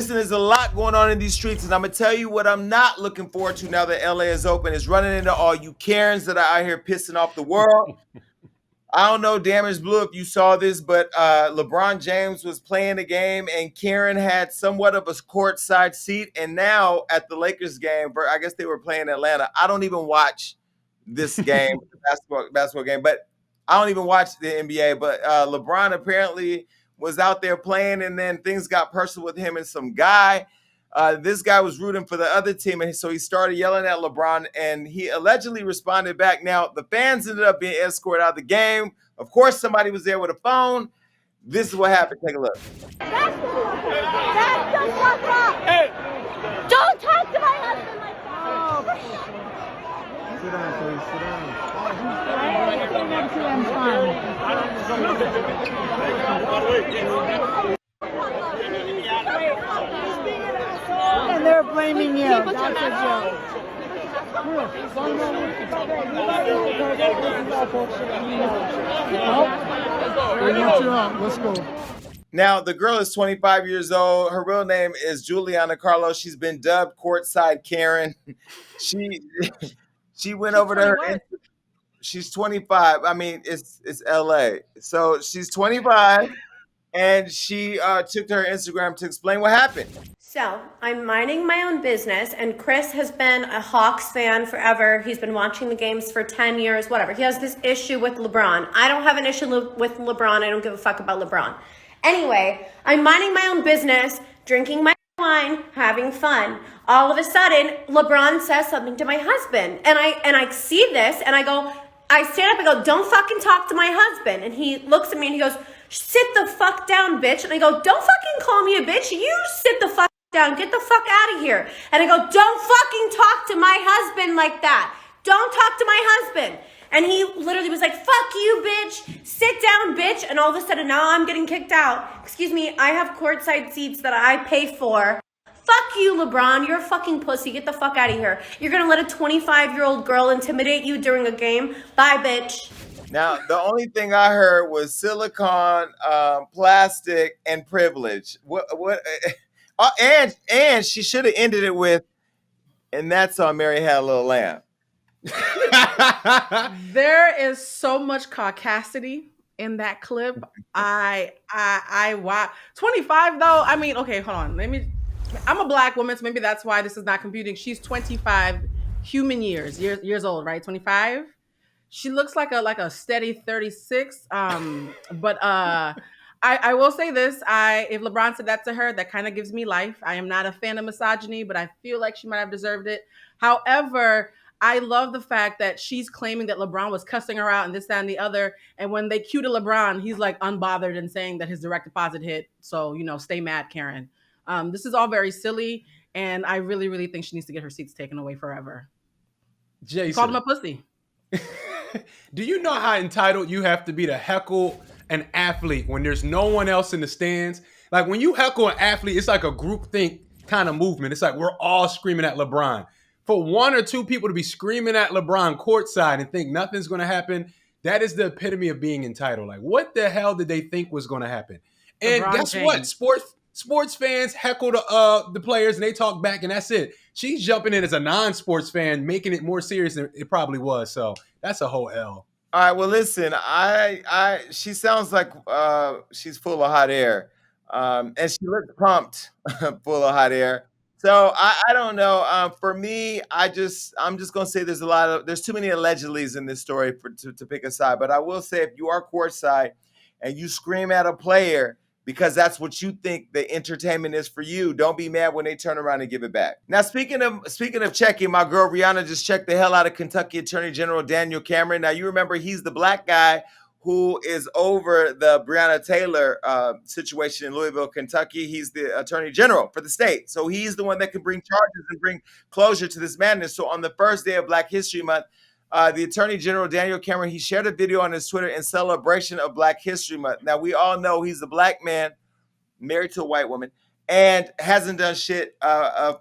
Listen, there's a lot going on in these streets, and I'm going to tell you what I'm not looking forward to now that LA is open is running into all you Karens that are out here pissing off the world. I don't know, Damage Blue, if you saw this, but LeBron James was playing the game, and Karen had somewhat of a courtside seat. And now at the Lakers game, I guess they were playing Atlanta. I don't even watch this game, basketball game, but I don't even watch the NBA. But LeBron apparently was out there playing, and then things got personal with him and some guy. This guy was rooting for the other team, and so he started yelling at LeBron, and he allegedly responded back. Now, the fans ended up being escorted out of the game. Of course, somebody was there with a phone. This is what happened. Take a look. That's just fucked up. Hey. Don't talk to my husband like that. Sit down, please. Sit down. And they're blaming you. That's a joke. Let's go. Now, the girl is 25 years old. Her real name is Juliana Carlos. She's been dubbed Courtside Karen. She went over to her. She's 25. I mean, it's LA. So she's 25, and she took to her Instagram to explain what happened. So I'm minding my own business, and Chris has been a Hawks fan forever. He's been watching the games for 10 years, whatever. He has this issue with LeBron. I don't have an issue with LeBron. I don't give a fuck about LeBron. Anyway, I'm minding my own business, drinking my wine, having fun. All of a sudden, LeBron says something to my husband, and I see this, and I stand up and go, "Don't fucking talk to my husband." And he looks at me and he goes, "Sit the fuck down, bitch." And I go, "Don't fucking call me a bitch. You sit the fuck down. Get the fuck out of here." And I go, "Don't fucking talk to my husband like that. Don't talk to my husband." And he literally was like, "Fuck you, bitch. Sit down, bitch." And all of a sudden, now I'm getting kicked out. Excuse me, I have courtside seats that I pay for. Fuck you, LeBron. You're a fucking pussy. Get the fuck out of here. You're going to let a 25-year-old girl intimidate you during a game? Bye, bitch. Now, the only thing I heard was silicone, plastic, and privilege. And she should have ended it with, "And that's how Mary had a little lamb." There is so much caucasity in that clip. Wow. 25 though. I mean, okay, hold on. I'm a black woman, so maybe that's why this is not computing. She's 25 human years old, right? 25. She looks like a steady 36. But I will say this. If LeBron said that to her, that kind of gives me life. I am not a fan of misogyny, but I feel like she might have deserved it. However, I love the fact that she's claiming that LeBron was cussing her out and this, that, and the other. And when they cue to LeBron, he's like unbothered and saying that his direct deposit hit. So, stay mad, Karen. This is all very silly. And I really, really think she needs to get her seats taken away forever. Jason. Called him a pussy. Do you know how entitled you have to be to heckle an athlete when there's no one else in the stands? Like when you heckle an athlete, it's like a groupthink kind of movement. It's like we're all screaming at LeBron. For one or two people to be screaming at LeBron courtside and think nothing's going to happen, that is the epitome of being entitled. Like, what the hell did they think was going to happen? And LeBron guess James. what? Sports fans heckle the players and they talk back and that's it. She's jumping in as a non-sports fan, making it more serious than it probably was. So that's a whole L. All right, well, listen, she sounds like she's full of hot air. And she looks pumped, full of hot air. So I don't know. For me, I'm just gonna say there's too many allegedlys in this story to pick a side. But I will say, if you are courtside and you scream at a player because that's what you think the entertainment is for you, don't be mad when they turn around and give it back. Now, speaking of checking, my girl Rihanna just checked the hell out of Kentucky Attorney General Daniel Cameron. Now, you remember he's the black guy who is over the Breonna Taylor situation in Louisville, Kentucky. He's the attorney general for the state. So he's the one that can bring charges and bring closure to this madness. So on the first day of Black History Month, the attorney general, Daniel Cameron, he shared a video on his Twitter in celebration of Black History Month. Now, we all know he's a black man married to a white woman and hasn't done shit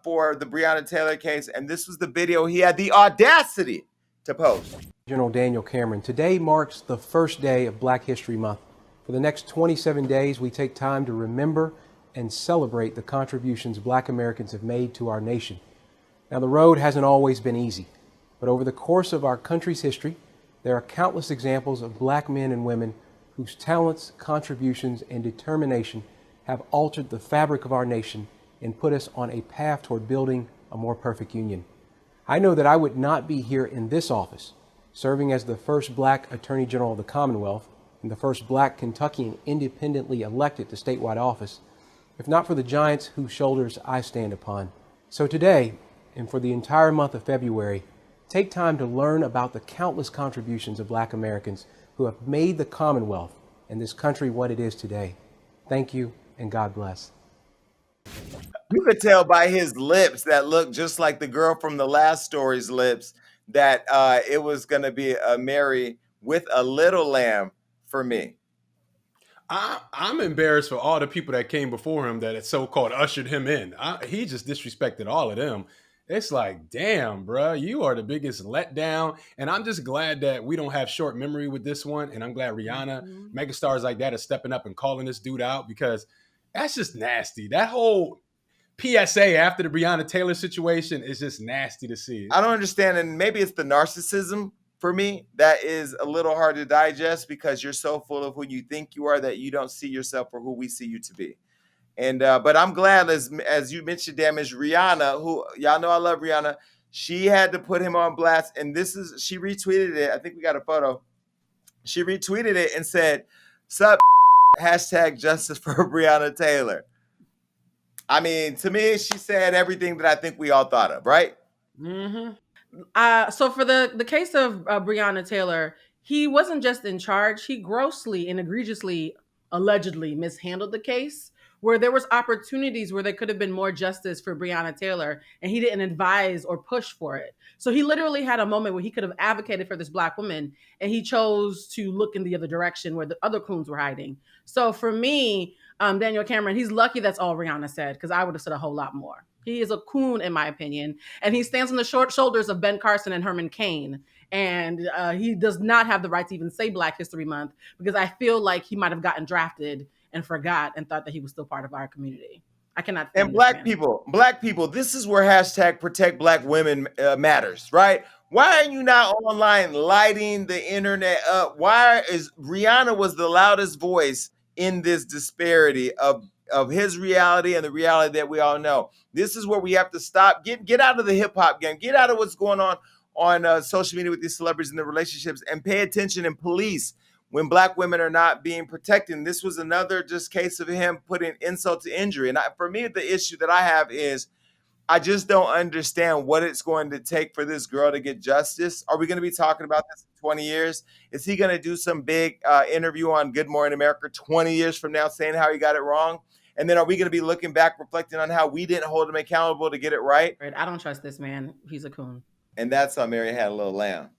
for the Breonna Taylor case. And this was the video he had the audacity to post. General Daniel Cameron. Today marks the first day of Black History Month. For the next 27 days, we take time to remember and celebrate the contributions Black Americans have made to our nation. Now, the road hasn't always been easy, but over the course of our country's history, there are countless examples of Black men and women whose talents, contributions, and determination have altered the fabric of our nation and put us on a path toward building a more perfect union. I know that I would not be here in this office, serving as the first Black Attorney General of the Commonwealth and the first Black Kentuckian independently elected to statewide office, if not for the giants whose shoulders I stand upon. So today, and for the entire month of February, take time to learn about the countless contributions of Black Americans who have made the Commonwealth and this country what it is today. Thank you, and God bless. You could tell by his lips that looked just like the girl from the last story's lips that it was going to be a Mary with a little lamb for me. I'm embarrassed for all the people that came before him that so-called ushered him in. He just disrespected all of them. It's like, damn, bro, you are the biggest letdown. And I'm just glad that we don't have short memory with this one. And I'm glad Rihanna, megastars like that, are stepping up and calling this dude out, because that's just nasty. That whole PSA after the Breonna Taylor situation is just nasty to see. I don't understand, and maybe it's the narcissism for me that is a little hard to digest, because you're so full of who you think you are that you don't see yourself for who we see you to be. And but I'm glad, as you mentioned, damage Rihanna, who y'all know I love Rihanna. She had to put him on blast, and she retweeted it. I think we got a photo. She retweeted it and said, "Sup, hashtag justice for Breonna Taylor." I mean, to me, she said everything that I think we all thought of, right? Mm-hmm. So for the case of Breonna Taylor, he wasn't just in charge; he grossly and egregiously, allegedly mishandled the case. Where there was opportunities where there could have been more justice for Breonna Taylor, and he didn't advise or push for it. So he literally had a moment where he could have advocated for this Black woman, and he chose to look in the other direction where the other coons were hiding. So for me, Daniel Cameron, he's lucky that's all Rihanna said, because I would have said a whole lot more. He is a coon, in my opinion, and he stands on the short shoulders of Ben Carson and Herman Cain. And he does not have the right to even say Black History Month, because I feel like he might have gotten drafted and forgot and thought that he was still part of our community. I cannot. And black people, this is where hashtag protect Black women matters, right? Why are you not online lighting the internet up? Why is Rihanna was the loudest voice in this disparity of his reality and the reality that we all know? This is where we have to stop. Get out of the hip hop game. Get out of what's going on social media with these celebrities and their relationships, and pay attention and police when Black women are not being protected. And this was another just case of him putting insult to injury. And for me, the issue that I have is I just don't understand what it's going to take for this girl to get justice. Are we going to be talking about this in 20 years? Is he going to do some big interview on Good Morning America 20 years from now saying how he got it wrong? And then are we going to be looking back, reflecting on how we didn't hold him accountable to get it right? I don't trust this man. He's a coon. And that's how Mary had a little lamb.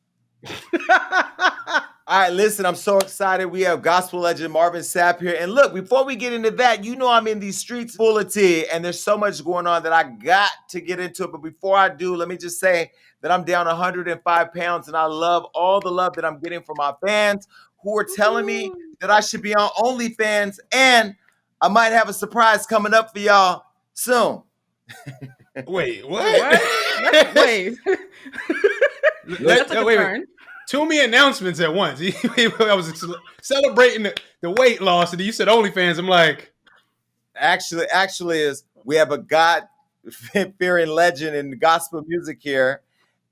All right, listen, I'm so excited. We have gospel legend Marvin Sapp here. And look, before we get into that, you know I'm in these streets full of tea, and there's so much going on that I got to get into it. But before I do, let me just say that I'm down 105 pounds, and I love all the love that I'm getting from my fans who are telling me that I should be on OnlyFans, and I might have a surprise coming up for y'all soon. Wait, what? Wait. That's a good turn. Too many announcements at once. I was celebrating the weight loss, and you said OnlyFans. I'm like, actually, is we have a God-fearing legend in gospel music here,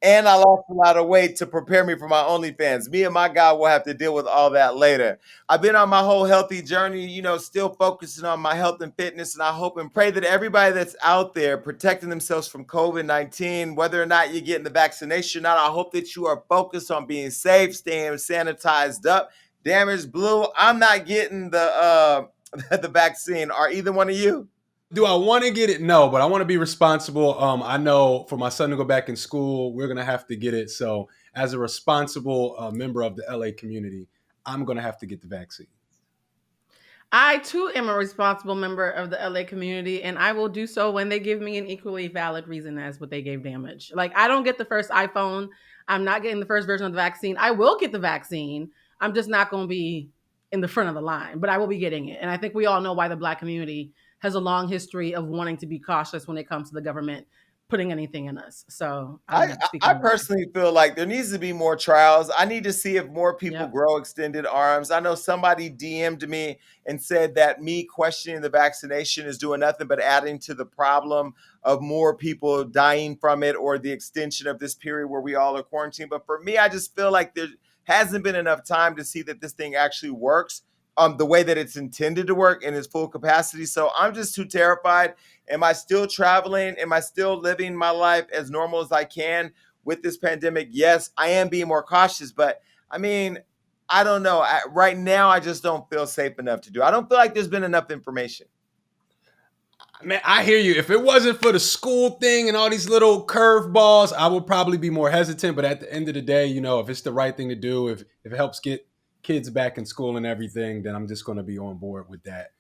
and I lost a lot of weight to prepare me for my OnlyFans. Me and my God will have to deal with all that later. I've been on my whole healthy journey, still focusing on my health and fitness, and I hope and pray that everybody that's out there protecting themselves from COVID-19, whether or not you're getting the vaccination or not, I hope that you are focused on being safe, staying sanitized up. Damage Blue, I'm not getting the vaccine. Are either one of you? Do I want to get it? No, but I want to be responsible. I know for my son to go back in school, we're going to have to get it. So as a responsible member of the LA community, I'm going to have to get the vaccine. I, too, am a responsible member of the LA community, and I will do so when they give me an equally valid reason as what they gave damage. Like, I don't get the first iPhone. I'm not getting the first version of the vaccine. I will get the vaccine. I'm just not going to be in the front of the line, but I will be getting it. And I think we all know why the Black community has a long history of wanting to be cautious when it comes to the government putting anything in us. So I I'm I speaking. personally feel like there needs to be more trials. I need to see if more people Yep. grow extended arms. I know somebody DM'd me and said that me questioning the vaccination is doing nothing but adding to the problem of more people dying from it or the extension of this period where we all are quarantined. But for me, I just feel like there hasn't been enough time to see that this thing actually works the way that it's intended to work in its full capacity. So I'm just too terrified. Am I still traveling? Am I still living my life as normal as I can with this pandemic? Yes, I am being more cautious, but I mean, I don't know. Right now, I just don't feel safe enough to do. I don't feel like there's been enough information. Man, I hear you. If it wasn't for the school thing and all these little curveballs, I would probably be more hesitant. But at the end of the day, if it's the right thing to do, if it helps get kids back in school and everything, then I'm just going to be on board with that.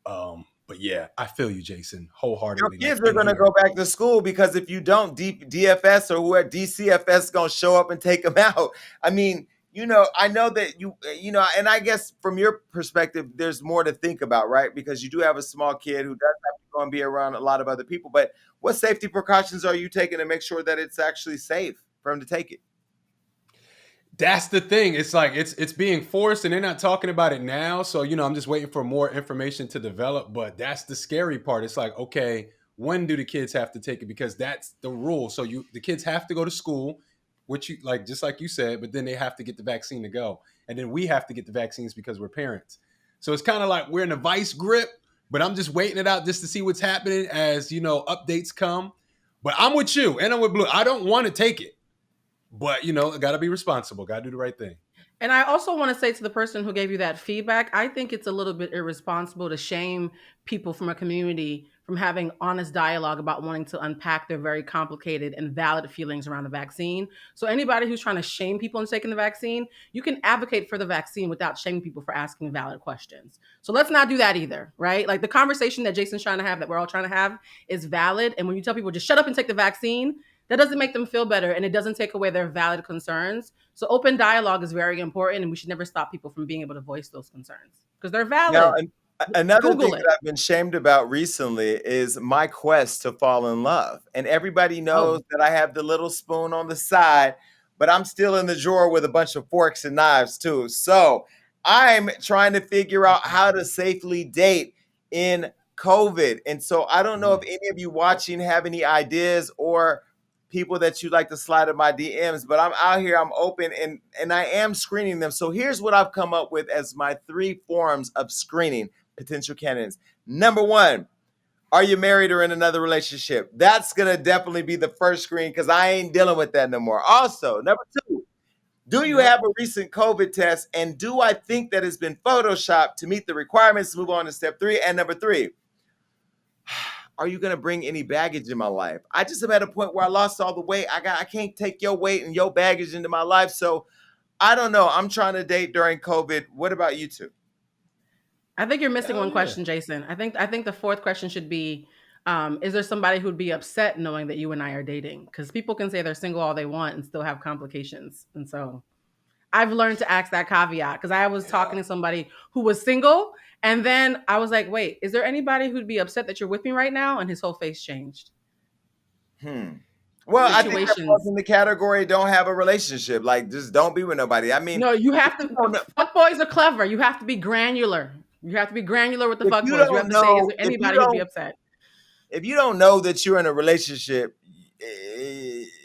But yeah, I feel you, Jason, Your wholeheartedly. Like kids are in going to here, go back to school because if you don't, DFS or whoever DCFS is going to show up and take them out. I mean, I know that and I guess from your perspective, there's more to think about, right? Because you do have a small kid who does have to go and be around a lot of other people. But what safety precautions are you taking to make sure that it's actually safe for him to take it? that's the thing. It's like it's being forced, and they're not talking about it now. So I'm just waiting for more information to develop. But that's the scary part. It's like, okay, when do the kids have to take it? Because that's the rule. So the kids have to go to school, which just like you said, but then they have to get the vaccine to go, and then we have to get the vaccines because we're parents. So it's kind of like we're in a vice grip. But I'm just waiting it out just to see what's happening as updates come. But I'm with you, and I'm with Blue. I don't want to take it. But I got to be responsible. Got to do the right thing. And I also want to say to the person who gave you that feedback, I think it's a little bit irresponsible to shame people from a community from having honest dialogue about wanting to unpack their very complicated and valid feelings around the vaccine. So anybody who's trying to shame people into taking the vaccine, you can advocate for the vaccine without shaming people for asking valid questions. So let's not do that either, right? Like the conversation that Jason's trying to have, that we're all trying to have, is valid. And when you tell people just shut up and take the vaccine, that doesn't make them feel better, and it doesn't take away their valid concerns. So open dialogue is very important, and we should never stop people from being able to voice those concerns because they're Now, valid. another thing Google that it. I've been shamed about recently is my quest to fall in love. And everybody knows Oh, that I have the little spoon on the side, but I'm still in the drawer with a bunch of forks and knives too. So I'm trying to figure out how to safely date in COVID. And so I don't know if any of you watching have any ideas or people that you'd like to slide in my DMs, but I'm out here, I'm open, and I am screening them. So here's what I've come up with as my 3 forms of screening potential candidates. Number one, are you married or in another relationship? That's gonna definitely be the first screen because I ain't dealing with that no more. Also, number two, do you yep. have a recent COVID test? And do I think that it's been photoshopped to meet the requirements? Move on to step three. And number three, are you gonna bring any baggage in my life? I just am at a point where I lost all the weight. I can't take your weight and your baggage into my life. So I don't know. I'm trying to date during COVID. What about you two? I think you're missing Hell one yeah. question, Jason. I think the fourth question should be, is there somebody who'd be upset knowing that you and I are dating? Because people can say they're single all they want and still have complications. And so I've learned to ask that caveat because I was talking to somebody who was single, and then I was like, wait, is there anybody who'd be upset that you're with me right now? And his whole face changed. Hmm. Well, I think that falls Situations. in the category don't have a relationship. Like, just don't be with nobody. I mean, No, you if have you to. don't know, Fuck boys are clever. You have to be granular. You have to be granular with the if fuck you boys. You don't have to say, is know, there anybody who'd be upset? if you don't know that you're in a relationship,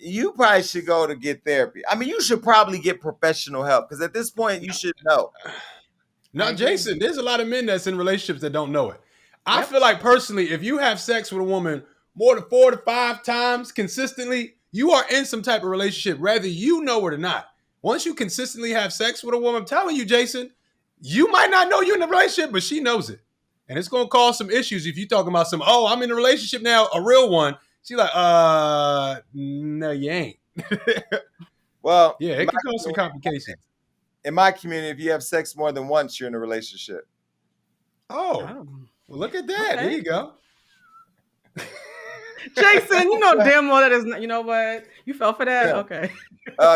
you probably should go to get therapy. I mean, you should probably get professional help because at this point, you should know. I No, agree. Jason, there's a lot of men that's in relationships that don't know it. I Yep. feel like personally, if you have sex with a woman more than 4 to 5 times consistently, you are in some type of relationship, whether you know it or not. Once you consistently have sex with a woman, I'm telling you, Jason, you might not know you're in a relationship, but she knows it. And it's gonna cause some issues if you talking about I'm in a relationship now, a real one. She's like, no, you ain't. Well, Yeah, it can cause some complications. in my community, if you have sex more than once, you're in a relationship. Oh, Oh, well, look at that. There okay. you go. Jason, you know damn well that is not, you know what? You fell for that? Yeah. Okay.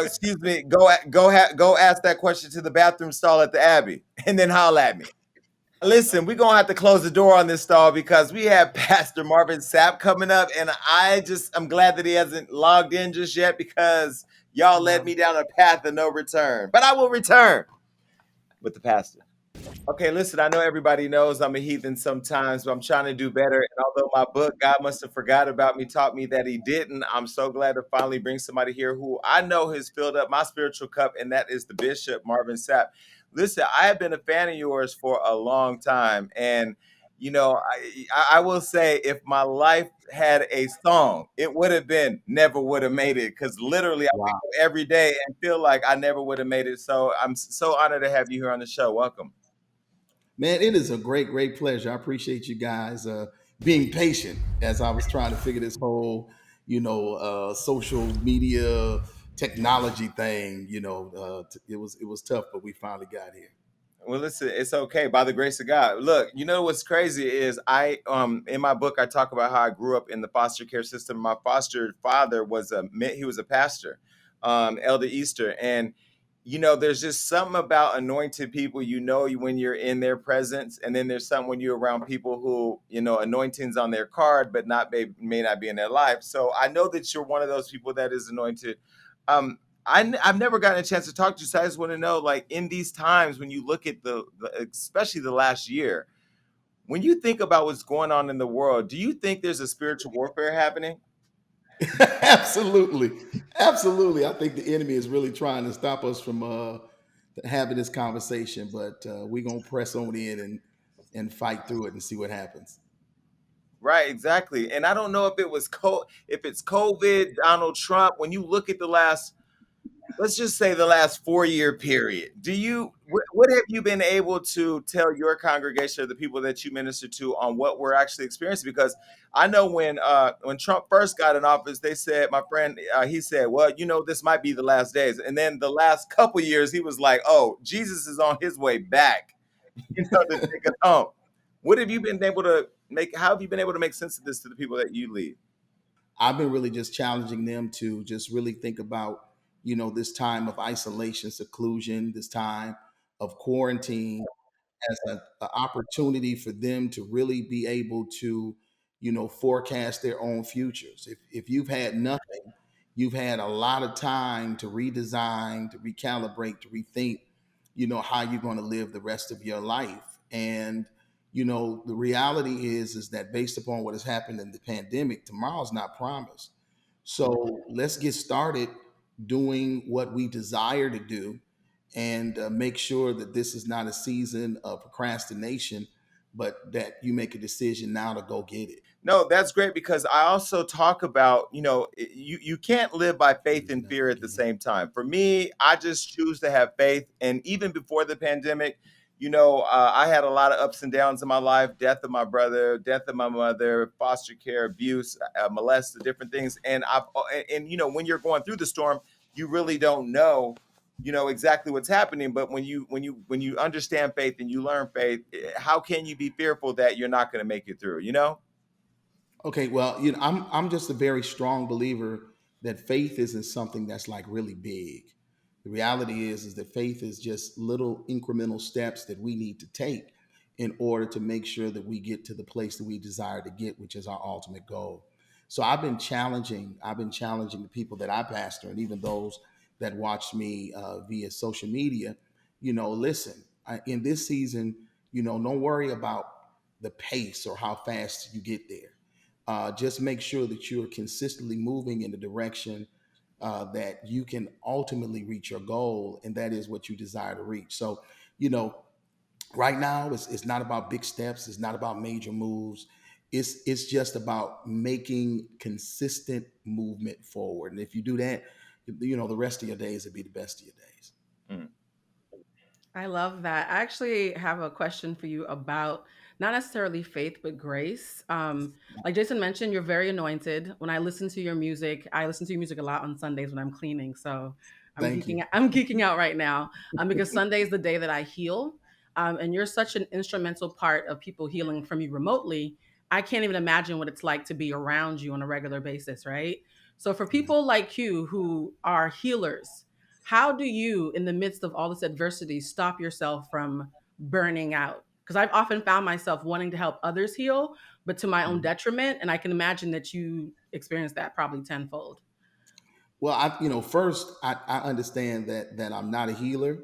Excuse me. Go ask that question to the bathroom stall at the Abbey, and then holler at me. Listen, we're gonna have to close the door on this stall because we have Pastor Marvin Sapp coming up, and I'm glad that he hasn't logged in just yet because y'all led Wow. me down a path of no return. But I will return with the pastor. Okay, listen, I know everybody knows I'm a heathen sometimes, but I'm trying to do better. And although my book, God Must Have Forgot About Me, taught me that he didn't, I'm so glad to finally bring somebody here who I know has filled up my spiritual cup, and that is the Bishop, Marvin Sapp. Listen, I have been a fan of yours for a long time. And, I will say if my life had a song, it would have been Never Would Have Made It because literally I wake Wow. up every day and feel like I never would have made it. So I'm so honored to have you here on the show. Welcome. Man, it is a great pleasure. I appreciate you guys being patient as I was trying to figure this whole, social media technology thing. It was tough, but we finally got here. Well, listen, it's okay by the grace of God. Look, you know what's crazy is I in my book I talk about how I grew up in the foster care system. My foster father he was a pastor, Elder Easter, and there's just something about anointed people. When you're in their presence, and then there's something when you're around people who anointings on their card, but not may not be in their life. So I know that you're one of those people that is anointed. Um, I've never gotten a chance to talk to you, so I just want to know, like, in these times when you look at especially the last year, when you think about what's going on in the world, do you think there's a spiritual warfare happening? Absolutely, absolutely. I think the enemy is really trying to stop us from having this conversation, but we're gonna press on in and fight through it and see what happens. Right, exactly. And I don't know if it's COVID, Donald Trump. When you look at let's just say the last 4-year period. What have you been able to tell your congregation or the people that you minister to on what we're actually experiencing? Because I know when Trump first got in office, they said, my friend, he said, well, this might be the last days. And then the last couple years, he was like, oh, Jesus is on his way back, to take us home. What have you been able to make? How have you been able to make sense of this to the people that you lead? I've been really just challenging them to just really think about, this time of isolation, seclusion, this time of quarantine as an opportunity for them to really be able to, forecast their own futures. If you've had nothing, you've had a lot of time to redesign, to recalibrate, to rethink, how you're going to live the rest of your life. And, the reality is that based upon what has happened in the pandemic, tomorrow's not promised. So let's get started doing what we desire to do and make sure that this is not a season of procrastination, but that you make a decision now to go get it. No, that's great because I also talk about, you can't live by faith and fear at the same time. For me, I just choose to have faith. And even before the pandemic, I had a lot of ups and downs in my life: death of my brother, death of my mother, foster care, abuse, molested, different things. When you're going through the storm, you really don't know, exactly what's happening. But when you understand faith and you learn faith, how can you be fearful that you're not going to make it through? Okay, well, I'm just a very strong believer that faith isn't something that's like really big. The reality is that faith is just little incremental steps that we need to take in order to make sure that we get to the place that we desire to get, which is our ultimate goal. So I've been challenging the people that I pastor and even those that watch me via social media. Listen, in this season, don't worry about the pace or how fast you get there. Just make sure that you're consistently moving in the direction that you can ultimately reach your goal, and that is what you desire to reach. So, you know, right now it's not about big steps, it's not about major moves. It's just about making consistent movement forward. And if you do that, the rest of your days will be the best of your days. Mm. I love that. I actually have a question for you about not necessarily faith, but grace. Like Jason mentioned, you're very anointed. When I listen to your music, I listen to your music a lot on Sundays when I'm cleaning. So I'm Thank geeking. you. I'm geeking out right now because Sunday is the day that I heal, and you're such an instrumental part of people healing from you remotely. I can't even imagine what it's like to be around you on a regular basis, right? So for people like you who are healers, how do you, in the midst of all this adversity, stop yourself from burning out? because I've often found myself wanting to help others heal, but to my own Mhm. detriment. And I can imagine that you experienced that probably tenfold. Well, first I understand that I'm not a healer.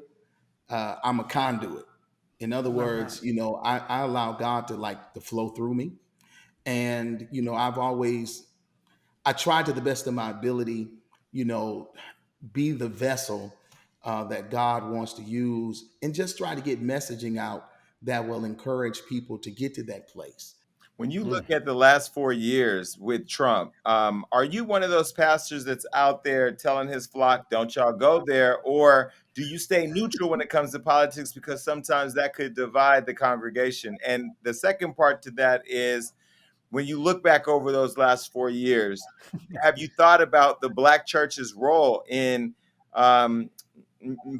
I'm a conduit. In other Love that. words, I allow God to flow through me. And, I try to the best of my ability, you know, be the vessel that God wants to use and just try to get messaging out that will encourage people to get to that place. When you Mm. look at the last 4 years with Trump, are you one of those pastors that's out there telling his flock, don't y'all go there? Or do you stay neutral when it comes to politics? Because sometimes that could divide the congregation. And the second part to that is when you look back over those last 4 years, have you thought about the Black church's role in um,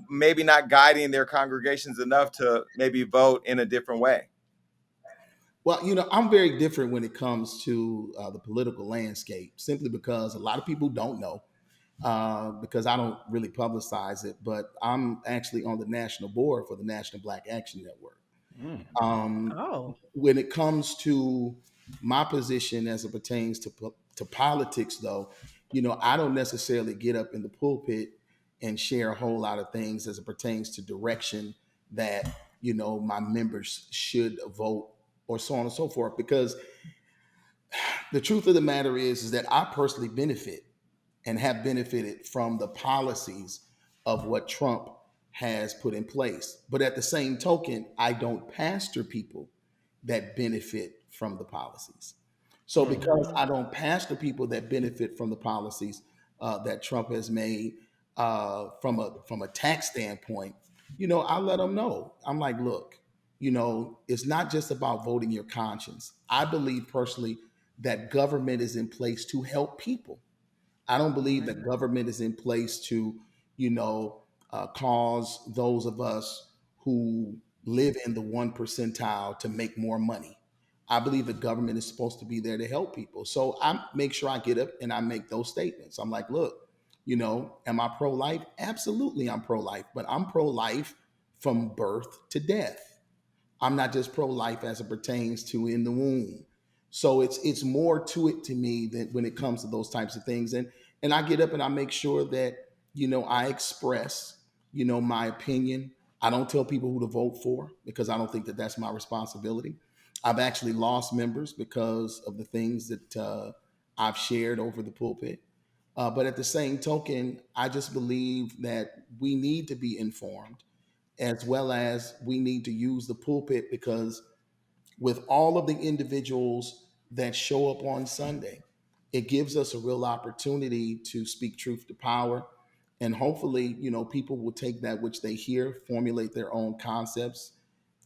maybe not guiding their congregations enough to maybe vote in a different way? Well, I'm very different when it comes to the political landscape, simply because a lot of people don't know, because I don't really publicize it, but I'm actually on the national board for the National Black Action Network. Mm. Um, Oh, when it comes to my position as it pertains to politics, though, I don't necessarily get up in the pulpit and share a whole lot of things as it pertains to direction that my members should vote or so on and so forth. Because the truth of the matter is that I personally benefit and have benefited from the policies of what Trump has put in place. But at the same token, I don't pastor people that benefit from the policies. So Mm. because I don't pastor people that benefit from the policies that Trump has made from a tax standpoint, I let them know. I'm like, look, it's not just about voting your conscience. I believe personally that government is in place to help people. I don't believe that government is in place to, cause those of us who live in the 1 percentile to make more money. I believe the government is supposed to be there to help people. So I make sure I get up and I make those statements. I'm like, look, am I pro life? Absolutely, I'm pro life, but I'm pro life from birth to death. I'm not just pro life as it pertains to in the womb. So it's more to it to me than when it comes to those types of things. And I get up and I make sure that I express my opinion. I don't tell people who to vote for because I don't think that that's my responsibility. I've actually lost members because of the things that I've shared over the pulpit. But at the same token, I just believe that we need to be informed, as well as we need to use the pulpit, because with all of the individuals that show up on Sunday, it gives us a real opportunity to speak truth to power. And hopefully, people will take that which they hear, formulate their own concepts,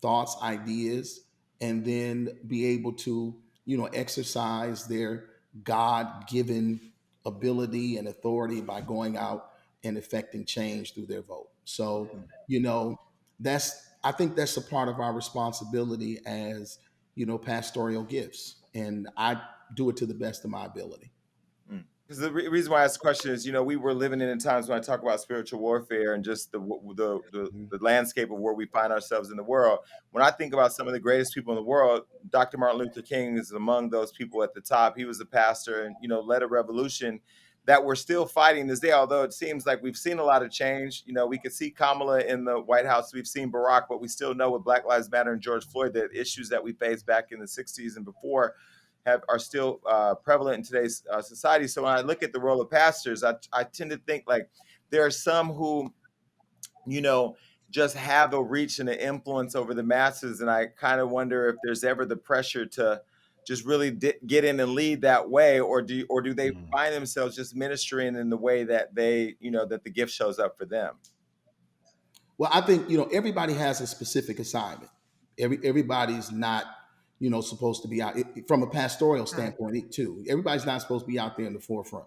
thoughts, ideas, and then be able to, exercise their God given ability and authority by going out and effecting change through their vote. So, you know, I think that's a part of our responsibility as pastoral gifts, and I do it to the best of my ability. Because the reason why I asked the question is, we were living in times when I talk about spiritual warfare and just the landscape of where we find ourselves in the world. When I think about some of the greatest people in the world, Dr. Martin Luther King is among those people at the top. He was a pastor and led a revolution that we're still fighting this day. Although it seems like we've seen a lot of change. We could see Kamala in the White House, we've seen Barack, but we still know with Black Lives Matter and George Floyd, the issues that we faced back in the '60s and before are still prevalent in today's society. So when I look at the role of pastors, I tend to think like there are some who, you know, just have the reach and the influence over the masses. And I kind of wonder if there's ever the pressure to just really get in and lead that way, or do they Mm. find themselves just ministering in the way that that the gift shows up for them? Well, I think everybody has a specific assignment. Everybody's not supposed to be out from a pastoral right. standpoint too. Everybody's not supposed to be out there in the forefront.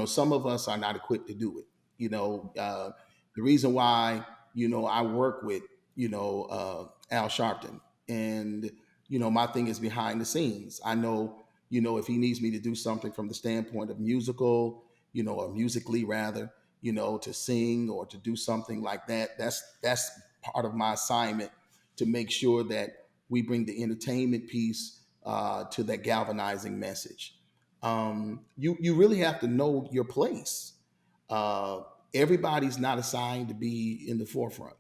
Some of us are not equipped to do it. The reason why I work with Al Sharpton, and my thing is behind the scenes. I know if he needs me to do something from the standpoint of musical, or musically rather, to sing or to do something like that. That's part of my assignment, to make sure that we bring the entertainment piece to that galvanizing message. You really have to know your place. Uh, Everybody's not assigned to be in the forefront.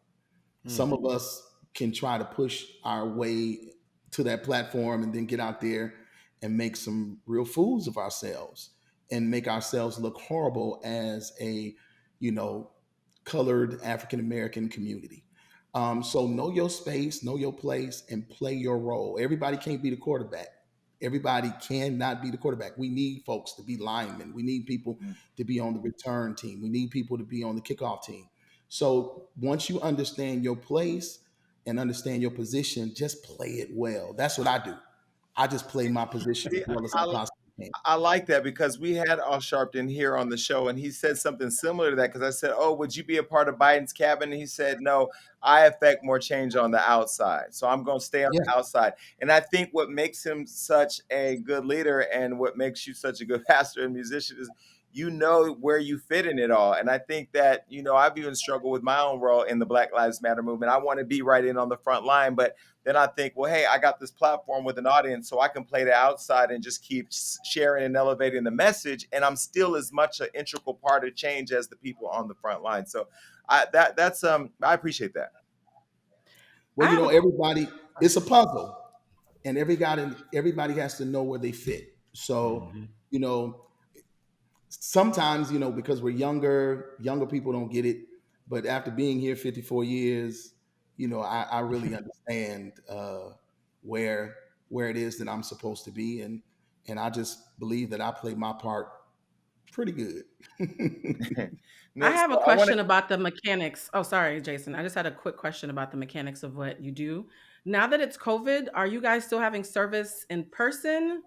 Mm. Some of us can try to push our way to that platform and then get out there and make some real fools of ourselves and make ourselves look horrible as a, you know, colored African American community. So know your space, know your place, and play your role. Everybody can't be the quarterback. Everybody cannot be the quarterback. We need folks to be linemen. We need people to be on the return team. We need people to be on the kickoff team. So once you understand your place and understand your position, just play it well. That's what I do. I just play my position as See, well as I I possibly can. I like that because we had Al Sharpton here on the show, and he said something similar to that. Because I said, "Oh, would you be a part of Biden's cabinet?" And he said, "No, I affect more change on the outside, so I'm going to stay on Yeah. the outside." And I think what makes him such a good leader, and what makes you such a good pastor and musician, is you know where you fit in it all. And I think that I've even struggled with my own role in the Black Lives Matter movement. I want to be right in on the front line, but then I think, well, hey, I got this platform with an audience, so I can play the outside and just keep sharing and elevating the message, and I'm still as much an integral part of change as the people on the front line. So, I appreciate that. I Well, have a everybody, it's a puzzle, and everybody has to know where they fit. So, Mhm. you know, sometimes, because we're younger people don't get it. But after being here 54 years, I really understand where where it is that I'm supposed to be, and I just believe that I play my part pretty good. I No, so have a I want to. question about the mechanics. Oh, sorry, Jason. I just had a quick question about the mechanics of what you do. Now that it's COVID, are you guys still having service in person,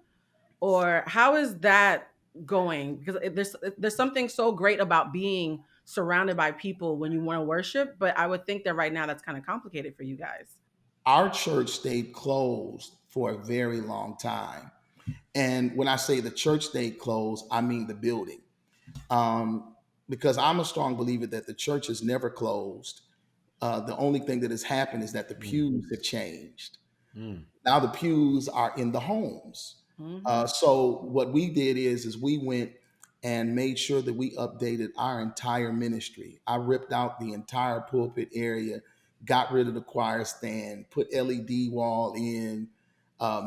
or how is that going? Because there's something so great about being surrounded by people when you want to worship, but I would think that right now that's kind of complicated for you guys. Our church stayed closed for a very long time, and when I say the church stayed closed, I mean the building. um, because I'm a strong believer that the church is never closed. The only thing that has happened is that the Mm. pews have changed. Mm. Now the pews are in the homes. Hmm. So what we did is we went and made sure that we updated our entire ministry. I ripped out the entire pulpit area, got rid of the choir stand, put LED wall in,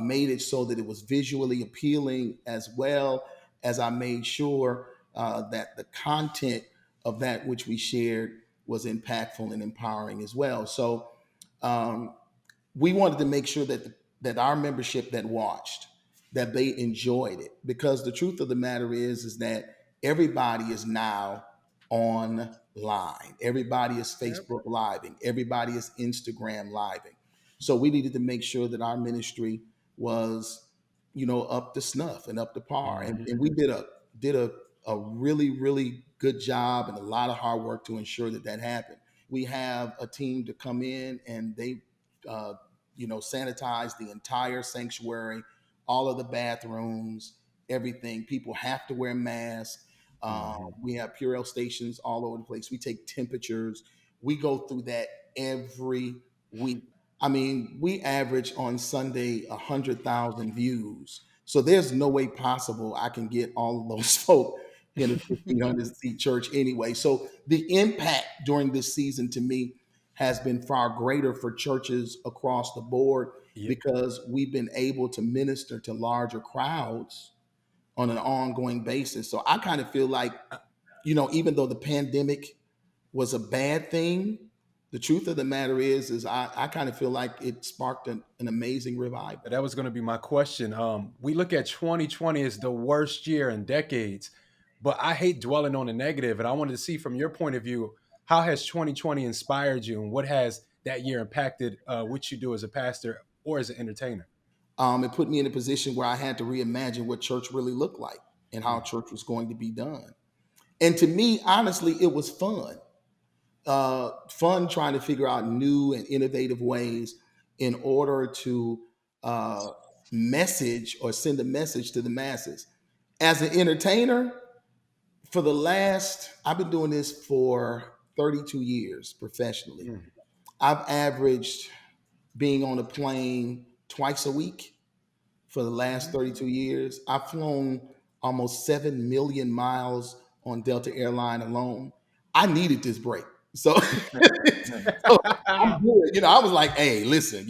made it so that it was visually appealing, as well as I made sure that the content of that which we shared was impactful and empowering as well. So um, we wanted to make sure that our membership that watched, that they enjoyed it, because the truth of the matter is that everybody is now online. Everybody is Yep. Facebook living, everybody is Instagram living. So we needed to make sure that our ministry was, up to snuff and up to par, and, Mhm. and we did a really really good job and a lot of hard work to ensure that that happened. We have a team to come in, and they uh, sanitize the entire sanctuary, all of the bathrooms, everything. People have to wear masks. Mhm. We have Purell stations all over the place. We take temperatures. We go through that every week. I mean, we average on Sunday 100,000 views. So there's no way possible I can get all of those folk in a 1,500 seat church anyway. So the impact during this season to me has been far greater for churches across the board, Yep. because we've been able to minister to larger crowds on an ongoing basis. So I kind of feel like, even though the pandemic was a bad thing, the truth of the matter is I kind of feel like it sparked an amazing revival. That was going to be my question. We look at 2020 as the worst year in decades, but I hate dwelling on the negative, and I wanted to see from your point of view, how has 2020 inspired you, and what has that year impacted what you do as a pastor or as an entertainer? It put me in a position where I had to reimagine what church really looked like and how Mm. church was going to be done. And to me, honestly, it was fun. Fun trying to figure out new and innovative ways in order to uh, message or send a message to the masses. As an entertainer, I've been doing this for 32 years professionally. Mm. I've averaged being on a plane twice a week for the last 32 years. I've flown almost 7 million miles on Delta Airline alone. I needed this break. So, so I'm good. I was like, hey, listen,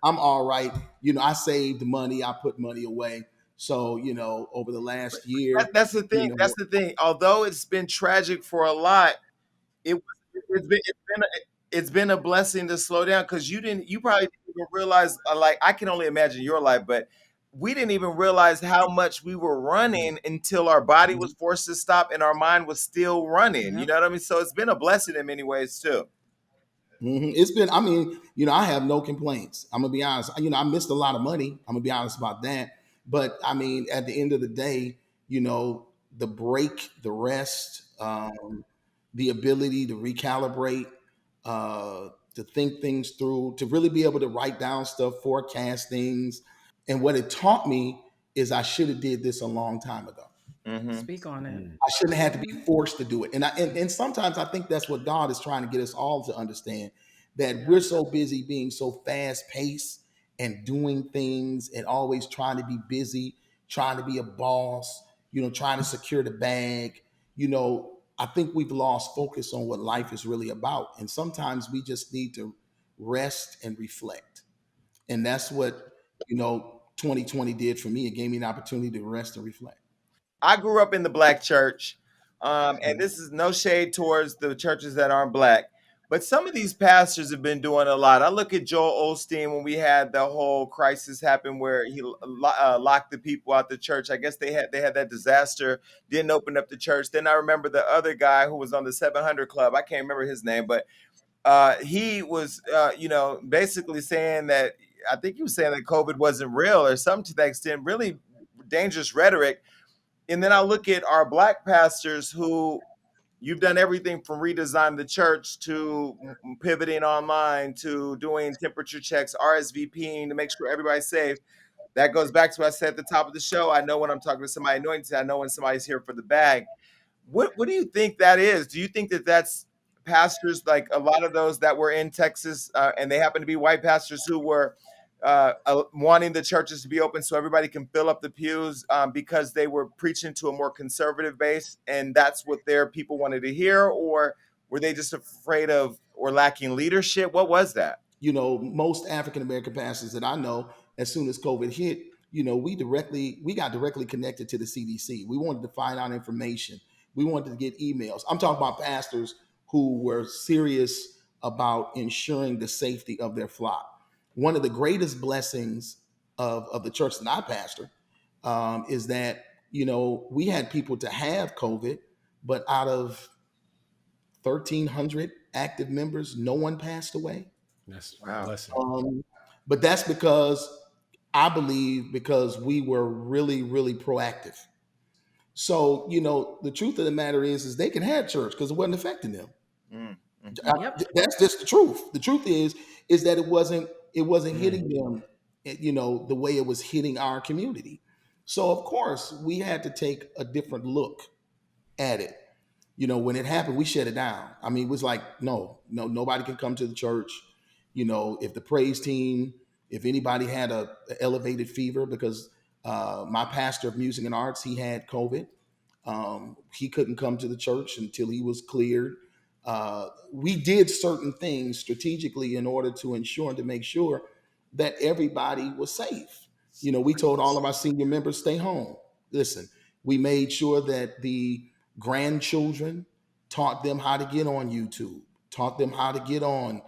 I'm all right. I saved money, I put money away. So, over the last year, That's the thing. That's the thing. Although it's been tragic for a lot, it was it's been a blessing to slow down because you probably didn't even realize, like, I can only imagine your life, but we didn't even realize how much we were running until our body was forced to stop and our mind was still running. You Yep. know what I mean? So it's been a blessing in many ways too. It's been, I mean, I have no complaints. I'm gonna be honest. I missed a lot of money. I'm gonna be honest about that. But I mean, at the end of the day, the break, the rest, the ability to recalibrate, to think things through, to really be able to write down stuff, forecast things. And what it taught me is I should have did this a long time ago. Hmm. Speak on it. I shouldn't have had to be forced to do it. And sometimes I think that's what God is trying to get us all to understand, that we're so busy being so fast paced and doing things and always trying to be busy, trying to be a boss, trying to secure the bag. I think we've lost focus on what life is really about. And sometimes we just need to rest and reflect. And that's what, 2020 did for me. It gave me an opportunity to rest and reflect. I grew up in the black church, and this is no shade towards the churches that aren't black, but some of these pastors have been doing a lot. I look at Joel Osteen when we had the whole crisis happen where he locked the people out the church. I guess they had that disaster, didn't open up the church. Then I remember the other guy who was on the 700 Club. I can't remember his name, but he was, basically saying that, I think he was saying that COVID wasn't real or something to that extent. Really dangerous rhetoric. And then I look at our black pastors who, you've done everything from redesign the church to pivoting online to doing temperature checks, RSVPing to make sure everybody's safe. That goes back to what I said at the top of the show. I know when I'm talking to somebody anointed, I know when somebody's here for the bag. What do you think that is? Do you think that that's pastors, like a lot of those that were in Texas, and they happen to be white pastors who were wanting the churches to be open so everybody can fill up the pews, because they were preaching to a more conservative base, and that's what their people wanted to hear? Or were they just afraid of or lacking leadership? What was that? Most African American pastors that I know, as soon as COVID hit, we got directly connected to the CDC. We wanted to find out information. We wanted to get emails. I'm talking about pastors who were serious about ensuring the safety of their flock. One of the greatest blessings of the church that I pastor, is that we had people to have COVID, but out of 1,300 active members, no one passed away. That's a Wow. blessing. But that's because, I believe, because we were really, really proactive. So, the truth of the matter is they can have church because it wasn't affecting them. Mm, Yep. That's just the truth. The truth is that it wasn't Mm. hitting them, the way it was hitting our community. So of course we had to take a different look at it. When it happened, we shut it down. I mean, it was like, no, no, nobody can come to the church. If the praise team, if anybody had a elevated fever, because my pastor of music and arts, he had COVID. He couldn't come to the church until he was cleared. We did certain things strategically in order to ensure and to make sure that everybody was safe. We told all of our senior members, stay home. Listen, we made sure that the grandchildren taught them how to get on YouTube, taught them how to get on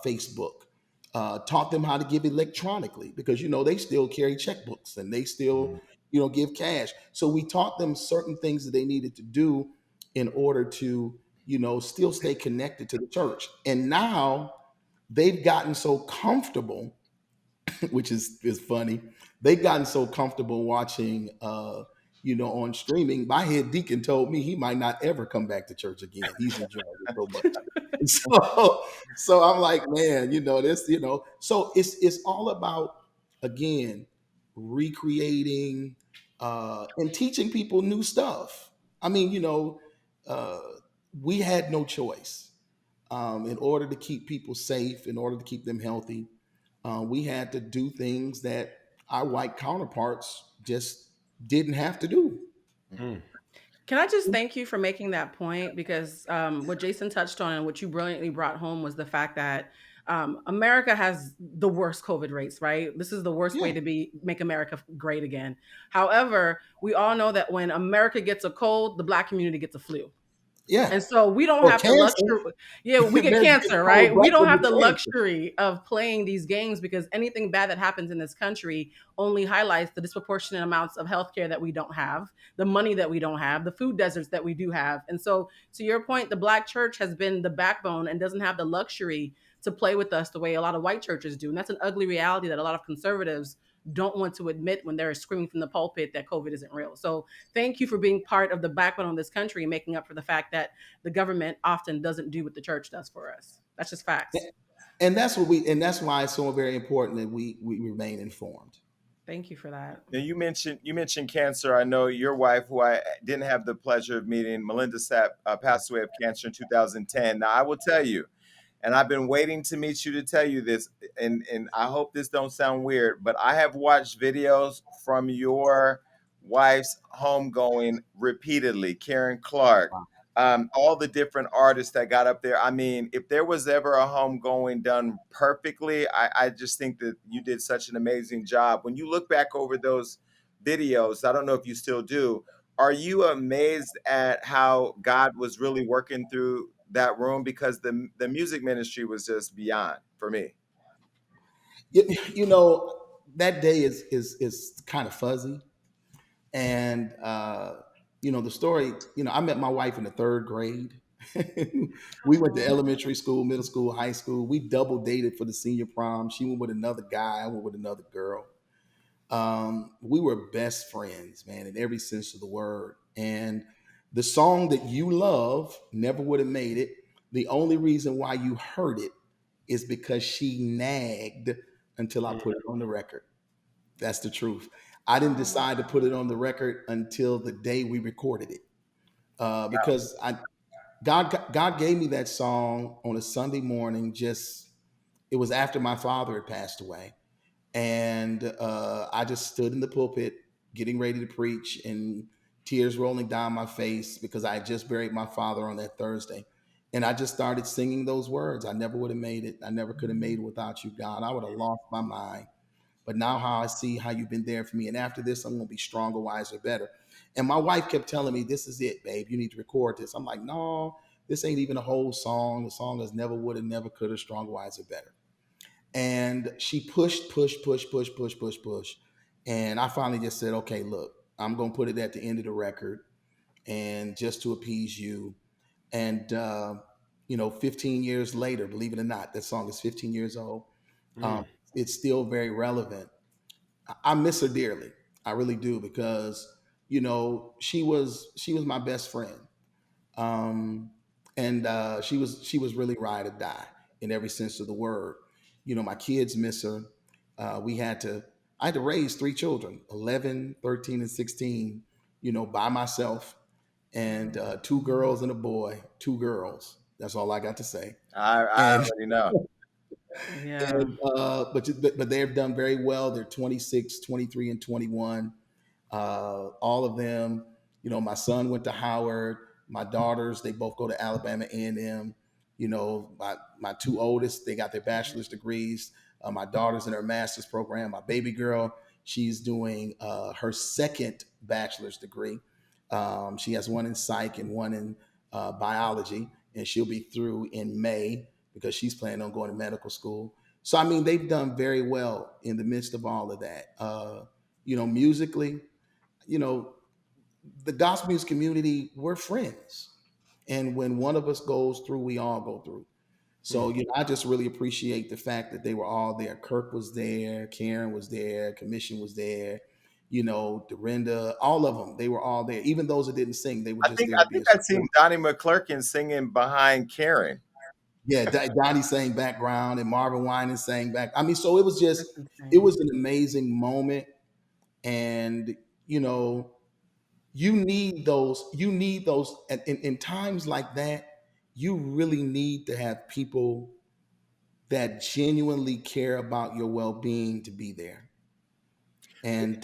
Facebook, taught them how to give electronically, because they still carry checkbooks and they still Mm. give cash. So we taught them certain things that they needed to do in order to still stay connected to the church. And now they've gotten so comfortable, which is funny. They've gotten so comfortable watching, on streaming. My head deacon told me he might not ever come back to church again. He's enjoying it so much. And so I'm like, man, this, so it's all about, again, recreating, and teaching people new stuff. I mean, uh, we had no choice, in order to keep people safe, in order to keep them healthy. we had to do things that our white counterparts just didn't have to do. Mm. Can I just thank you for making that point? Because what Jason touched on and what you brilliantly brought home was the fact that America has the worst COVID rates, right? This is the worst Yeah, way to make America great again. However, we all know that when America gets a cold, the Black community gets a flu. yeah. And so we don't Or have the cancer. luxury. Yeah, we get There's cancer, cold right? We black don't have people the cancer. luxury of playing these games because anything bad that happens in this country only highlights the disproportionate amounts of healthcare that we don't have, the money that we don't have, the food deserts that we do have. And so, to your point, the Black church has been the backbone and doesn't have the luxury to play with us the way a lot of white churches do. And that's an ugly reality that a lot of conservatives don't want to admit when they're screaming from the pulpit that COVID isn't real. So, thank you for being part of the backbone of this country and making up for the fact that the government often doesn't do what the church does for us. That's just facts. And that's why it's so very important that we remain informed. Thank you for that. Now you mentioned cancer. I know your wife, who I didn't have the pleasure of meeting, Melinda Sapp, passed away of cancer in 2010. Now I will tell you, and I've been waiting to meet you to tell you this, and I hope this don't sound weird, but I have watched videos from your wife's homegoing repeatedly. Karen Clark, all the different artists that got up there. I mean, if there was ever a homegoing done perfectly, I just think that you did such an amazing job. When you look back over those videos, I don't know if you still do, are you amazed at how God was really working through that room? Because the music ministry was just beyond for me. You know, that day is kind of fuzzy. And the story, I met my wife in the third grade. We went to elementary school, middle school, high school. We double dated for the senior prom. She went with another guy, I went with another girl. We were best friends, man, in every sense of the word. And the song that you love never would have made it. The only reason why you heard it is because she nagged until I put it on the record. That's the truth. I didn't decide to put it on the record until the day we recorded it, because God gave me that song on a Sunday morning. Just it was after my father had passed away, and I just stood in the pulpit getting ready to preach, and tears rolling down my face because I had just buried my father on that Thursday. And I just started singing those words. I never would have made it. I never could have made it without you, God. I would have lost my mind. But now how I see how you've been there for me. And after this, I'm going to be stronger, wiser, better. And my wife kept telling me, this is it, babe. You need to record this. I'm like, no, this ain't even a whole song. The song is never would have, never could have, stronger, wiser, better. And she pushed, push, push, push, push, push, push. And I finally just said, okay, look, I'm going to put it at the end of the record and just to appease you. And, 15 years later, believe it or not, that song is 15 years old. Um, Mm. it's still very relevant. I miss her dearly. I really do because she was my best friend, and she was really ride or die in every sense of the word. My kids miss her. I had to raise three children, 11, 13, and 16. By myself, and two girls and a boy, two girls. That's all I got to say. I And already know. Yeah. and but they've done very well. They're 26, 23, and 21. All of them. My son went to Howard. My daughters, they both go to Alabama A&M. My two oldest, they got their bachelor's degrees. My daughter's in her master's program. My baby girl, she's doing her second bachelor's degree. She has one in psych and one in biology, and she'll be through in May because she's planning on going to medical school. So I mean, they've done very well in the midst of all of that. Musically, you know, the gospel music community, we're friends, and when one of us goes through, we all go through. So Mm. I just really appreciate the fact that they were all there. Kirk was there, Karen was there, Commission was there. Dorinda, all of them, they were all there. Even those that didn't sing, they were I just think there I to be think a I seen support. Donnie McClurkin singing behind Karen. Yeah, Donnie sang background and Marvin Winans sang back. I mean, so That's it insane. was an amazing moment. And, you know, you need those in times like that. You really need to have people that genuinely care about your well-being to be there. And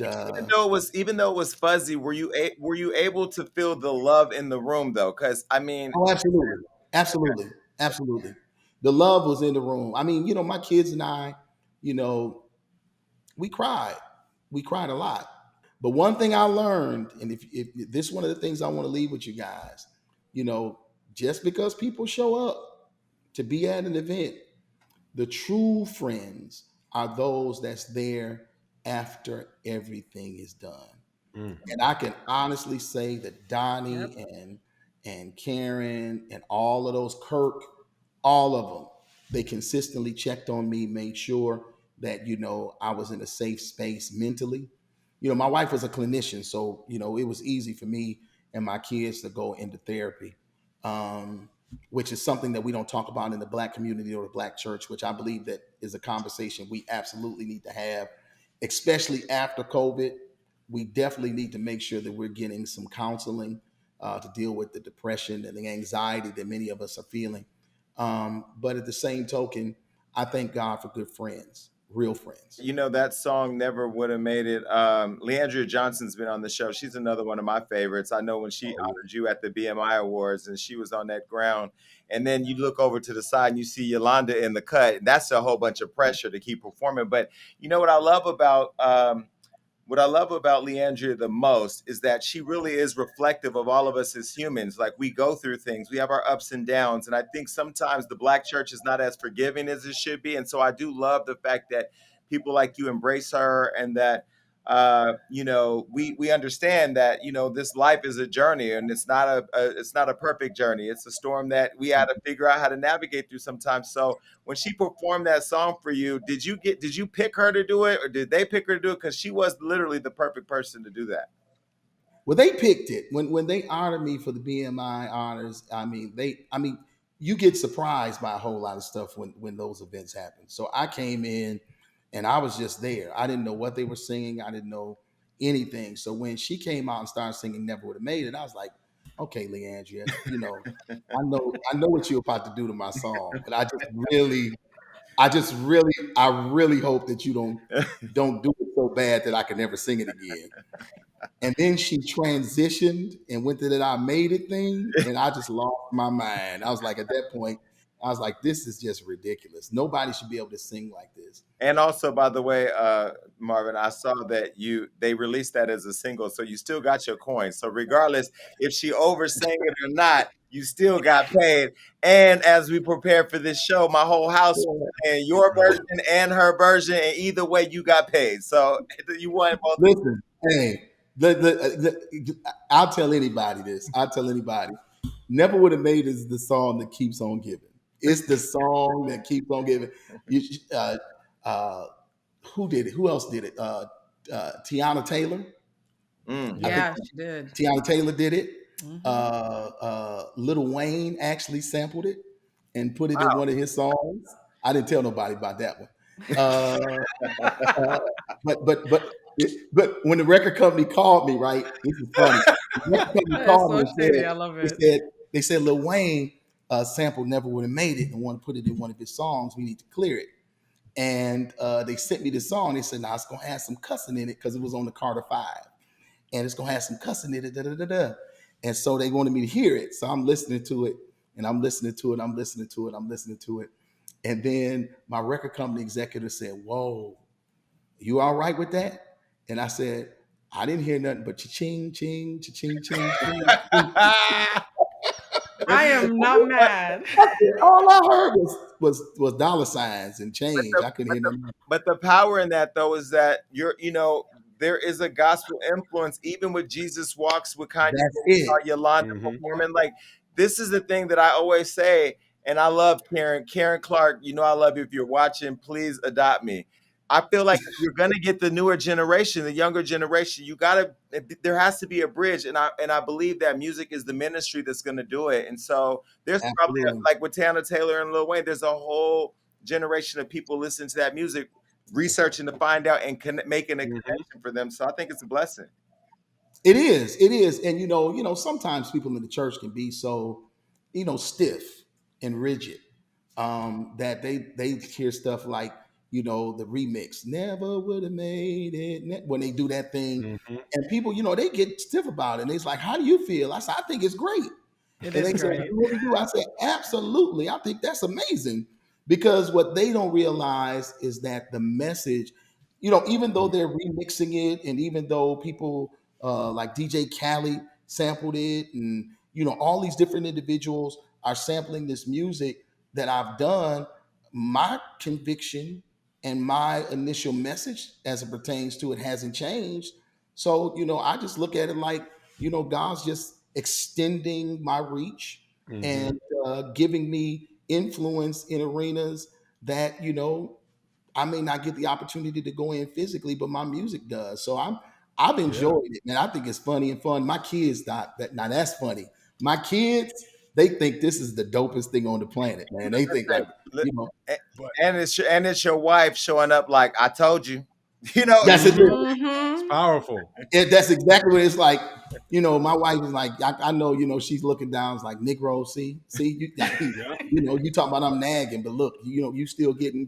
Even though it was fuzzy, were you able to feel the love in the room though? Because I mean, oh, absolutely, absolutely, absolutely. The love was in the room. I mean, my kids and I, you know, we cried. We cried a lot. But one thing I learned, and if this is one of the things I want to leave with you guys, you know, just because people show up to be at an event, the true friends are those that's there after everything is done. Mm. And I can honestly say that Yep. Donnie and Karen and all of those, Kirk, all of them, they consistently checked on me, made sure that I was in a safe space mentally. My wife was a clinician, so it was easy for me and my kids to go into therapy, um, which is something that we don't talk about in the Black community or the Black church, which I believe that is a conversation we absolutely need to have, especially after COVID. We definitely need to make sure that we're getting some counseling to deal with the depression and the anxiety that many of us are feeling. But at the same token, I thank God for good friends, real friends. that song never would have made it. Leandria Johnson's been on the show. She's another one of my favorites. I know when she Oh, yeah. honored you at the BMI Awards and she was on that ground, and then you look over to the side and you see Yolanda in the cut. That's a whole bunch of pressure to keep performing. But you know what I love about Leandria the most is that she really is reflective of all of us as humans. Like we go through things, we have our ups and downs. And I think sometimes the Black church is not as forgiving as it should be. And so I do love the fact that people like you embrace her and that we understand that this life is a journey and it's not a perfect journey. It's a storm that we had to figure out how to navigate through sometimes. So when she performed that song for you, did you pick her to do it or did they pick her to do it? Because she was literally the perfect person to do that. Well, they picked it when they honored me for the BMI honors. I mean, you get surprised by a whole lot of stuff when those events happen. So I came in and I was just there. I didn't know what they were singing. I didn't know anything. So when she came out and started singing "Never Would Have Made It," I was like, "Okay, Leandria, I know what you're about to do to my song, but I really hope that you don't do it so bad that I can never sing it again." And then she transitioned and went to that "I made it" thing, and I just lost my mind. I was like, at that point, I was like, this is just ridiculous. Nobody should be able to sing like this. And also, by the way, Marvin, I saw that they released that as a single, so you still got your coins. So regardless if she oversang it or not, you still got paid. And as we prepare for this show, my whole house was playing your version and her version, and either way, you got paid. So you won both. Listen, hey, I'll tell anybody this. I'll tell anybody. Never Would Have Made is the song that keeps on giving. It's the song that keeps on giving. You, uh, who did it? Who else did it? Tiana Taylor. I Mm. think Yeah, she did. Tiana Taylor did it. Hmm. Lil Wayne actually sampled it and put it in Wow. one of his songs. I didn't tell nobody about that one. Uh, uh, but when the record company called me, right? This is funny. The record company It's called me so and shady. I love they it. said they said Lil Wayne sample "Never Would Have Made It" and want to put it in one of his songs. We need to clear it. And they sent me the song. They said, "Now it's gonna have some cussing in it because it was on the Carter Five, and it's gonna have some cussing in it." Da, da, da, da. And so they wanted me to hear it. So I'm listening to it, and I'm listening to it. I'm listening to it. I'm listening to it. And then my record company executive said, "Whoa, you all right with that?" And I said, "I didn't hear nothing but cha-ching, ching, cha-ching, ching, ching, ching." I am not mad. I said, all I heard was dollar signs and But change. the I couldn't but hear the nothing. but the power in that though is that there is a gospel influence even with Jesus Walks with Kanye That's or it. Yolanda Hmm. performing. Like this is the thing that I always say, and I love Karen Clark. I love you. If you're watching, please adopt me. I feel like if you're gonna get the newer generation, the younger generation, there has to be a bridge, and I believe that music is the ministry that's gonna do it. And so there's probably Absolutely. like with Tana Taylor and Lil Wayne, there's a whole generation of people listening to that music, researching to find out and making a Hmm. connection for them. So I think it's a blessing. It is. It is. And sometimes people in the church can be so, stiff and rigid. that they hear stuff like, the remix never would have made it when they do that thing, Hmm. and people, they get stiff about it, and it's like, how do you feel? I said, I think it's great. It And is they said, great. you really do? I said, absolutely. I think that's amazing, because what they don't realize is that the message, even though they're remixing it, and even though people like DJ Khaled sampled it, and all these different individuals are sampling this music that I've done, my conviction and my initial message as it pertains to it hasn't changed. So, I just look at it like, God's just extending my reach Hmm. and giving me influence in arenas that, I may not get the opportunity to go in physically, but my music does. So I've Yeah. enjoyed it, man. I think it's funny and fun. My kids thought that, now that's funny. My kids, they think this is the dopest thing on the planet, man. They think like, Li- you know, a- But and it's your wife showing up like I told you. You know, that's it. it's Mm-hmm. powerful. That's exactly what it's like. My wife is like, I know, she's looking down. It's like, Negro, see, Yeah. you talking about I'm nagging, but look, you still getting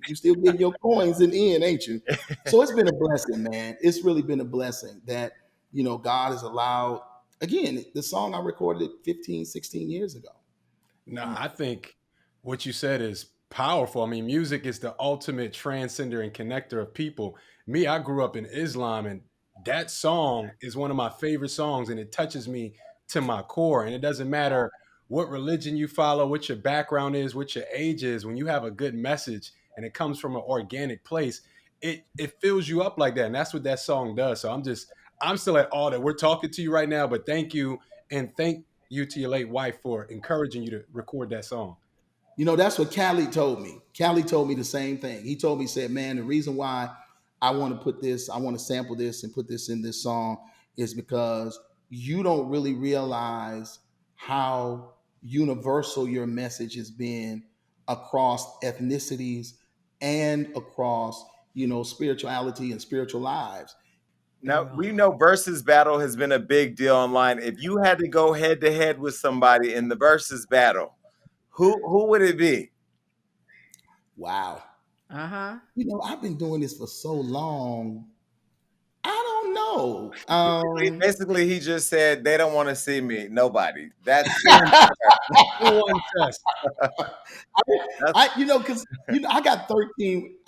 your coins in the end, ain't you? So it's been a blessing, man. It's really been a blessing that, God has allowed, again, the song I recorded 15, 16 years ago. No, I think what you said is powerful. I mean, music is the ultimate transcender and connector of people. Me, I grew up in Islam, and that song is one of my favorite songs, and it touches me to my core. And it doesn't matter what religion you follow, what your background is, what your age is. When you have a good message and it comes from an organic place, it fills you up like that, and that's what that song does. So I'm still at all that. We're talking to you right now, but thank you, and thank you to your late wife for encouraging you to record that song. That's what Callie told me. Callie told me the same thing. He told me, said, man, the reason why I want to sample this and put this in this song is because you don't really realize how universal your message has been across ethnicities and across, spirituality and spiritual lives. now we know versus battle has been a big deal online. If you had to go head to head with somebody in the versus battle, who would it be? Wow. Uh-huh. I've been doing this for so long. I don't know. Basically, he just said they don't want to see me. Nobody. That's Two one test. 2-1 test. that's Because I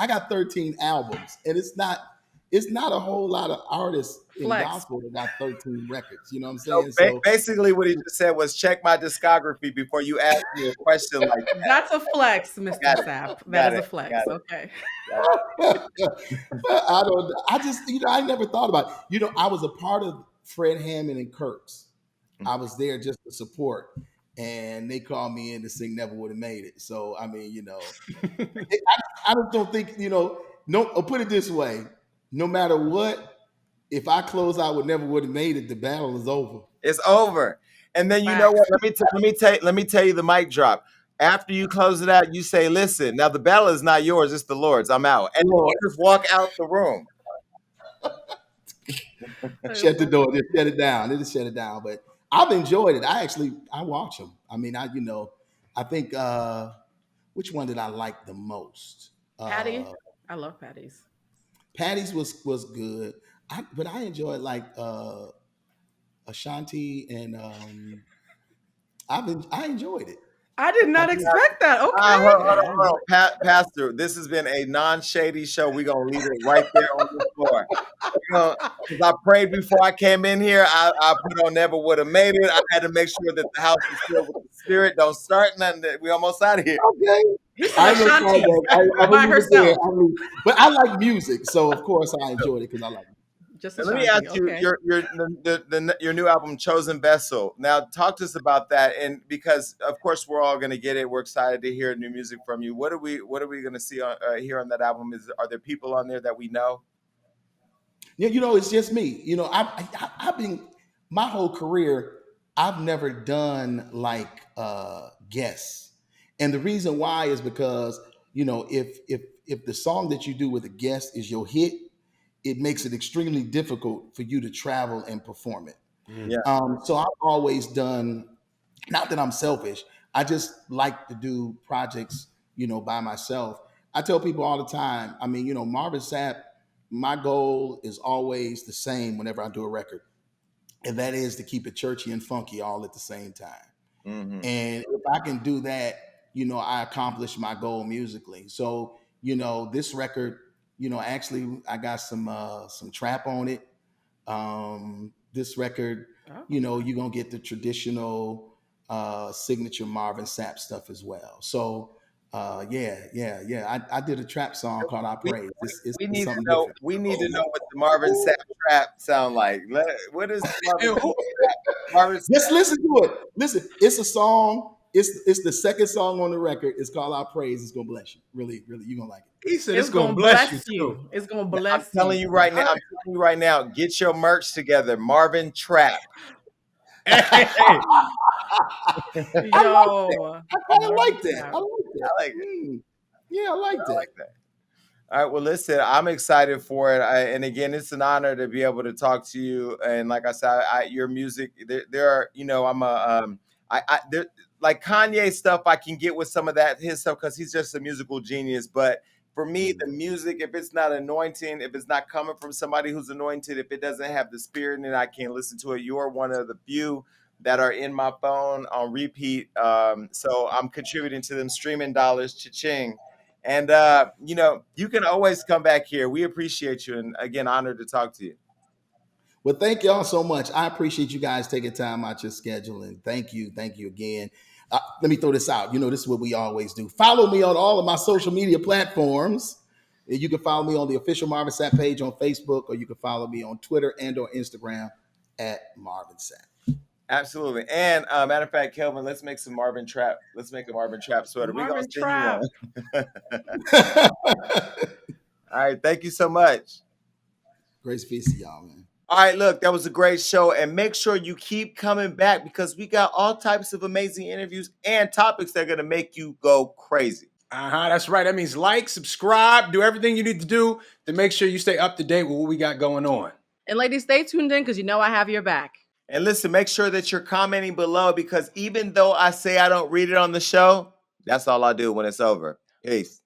got 13 albums, and it's not a whole lot of artists in Flex. gospel that got 13 records. You know what I'm so saying? So basically what he just said was check my discography before you ask me a question like That's a flex, that. Mr. Got it. Sapp. That Got is a it. flex. Got it. Okay. Got it. I don't. I just I never thought about it. I was a part of Fred Hammond and Kirk's. I was there just to support, and they called me in to sing "Never Would Have Made It." So I mean, I just don't think No, I'll put it this way: no matter what, if I close out with "Never Would Have Made It," the battle is over. It's over. And then you know Facts. what? Let me tell you the mic drop. After you close it out, you say, "Listen, now the battle is not yours; it's the Lord's. I'm out," and then you just walk out the room. Shut the door. Just shut it down. They just shut it down. But I've enjoyed it. I watch them. I mean, I think which one did I like the most? Patty. I love patties. Patty's was good. But I enjoyed like Ashanti, and I enjoyed it. I did I not did. expect that. Hold on, Okay. hold on, hold on. Pastor, this has been a non-shady show. We're gonna leave it right there on the floor. Because I prayed before I came in here. I put on never would have made it. I had to make sure that the house is filled with the spirit. Don't start nothing. We almost out of here. Okay. He said I ain't gonna start Ashanti that. I'm gonna by leave it there. herself. But I like music, so of course I enjoyed it because I like it. Just And let me ask Ashanti. you Okay. your new album, Chosen Vessel. Now, talk to us about that, and because of course we're all going to get it. We're excited to hear new music from you. What are we going to see here on that album? Are there people on there that we know? Yeah, it's just me. I've been my whole career. I've never done like guests, and the reason why is because if the song that you do with a guest is your hit, it makes it extremely difficult for you to travel and perform it. Mm. Yeah, So I've always done. Not that I'm selfish. I just like to do projects by myself. I tell people all the time, I mean, Marvin Sapp, my goal is always the same whenever I do a record, and that is to keep it churchy and funky all at the same time. Mm-hmm. And if I can do that, I accomplish my goal musically. So, this record, actually I got some trap on it. This record, Oh. you're gonna get the traditional signature Marvin Sapp stuff as well. So yeah. I did a trap song called I We, Praise. It's, we it's need to something know. different. We need to know what the Marvin Sapp trap sound like. What is the Marvin And who Marvin Just Sapp? listen to it. Listen, it's a song. It's the second song on the record. It's called I Praise. It's gonna bless you. Really, really, you're gonna like it. he said it's It's gonna gonna bless you bless too. you. It's gonna I'm bless telling you. you right now. I, I'm telling you right now. Get your merch together, Marvin Trap. hey, I like that. Yo, I kind of Marvin like that. I Sapp. like that. I like it. Yeah, I like I that. like that. All right. Well, listen, I'm excited for it. And again, it's an honor to be able to talk to you. And like I said, your music, there are, I'm there, like Kanye stuff, I can get with some of that, his stuff, because he's just a musical genius. But for me, the music, if it's not anointing, if it's not coming from somebody who's anointed, if it doesn't have the spirit in it, I can't listen to it. You're one of the few that are in my phone on repeat. So I'm contributing to them streaming dollars, cha-ching. And you can always come back here. We appreciate you, and again, honored to talk to you. Well, thank y'all so much. I appreciate you guys taking time out your schedule, and thank you again. Let me throw this out. This is what we always do. Follow me on all of my social media platforms. You can follow me on the official Marvin Sapp page on Facebook, or you can follow me on Twitter and or Instagram at Marvin Sapp. Absolutely. And matter of fact, Kelvin, let's make some Marvin Trap. Let's make a Marvin Trap sweater. We're gonna Marvin send you Trap. one. All right. Thank you so much. Grace, peace to y'all, man. All right, look, that was a great show. And make sure you keep coming back because we got all types of amazing interviews and topics that are going to make you go crazy. that's right. That means like, subscribe, do everything you need to do to make sure you stay up to date with what we got going on. And ladies, stay tuned in because I have your back. And listen, make sure that you're commenting below because even though I say I don't read it on the show, that's all I do when it's over. Peace.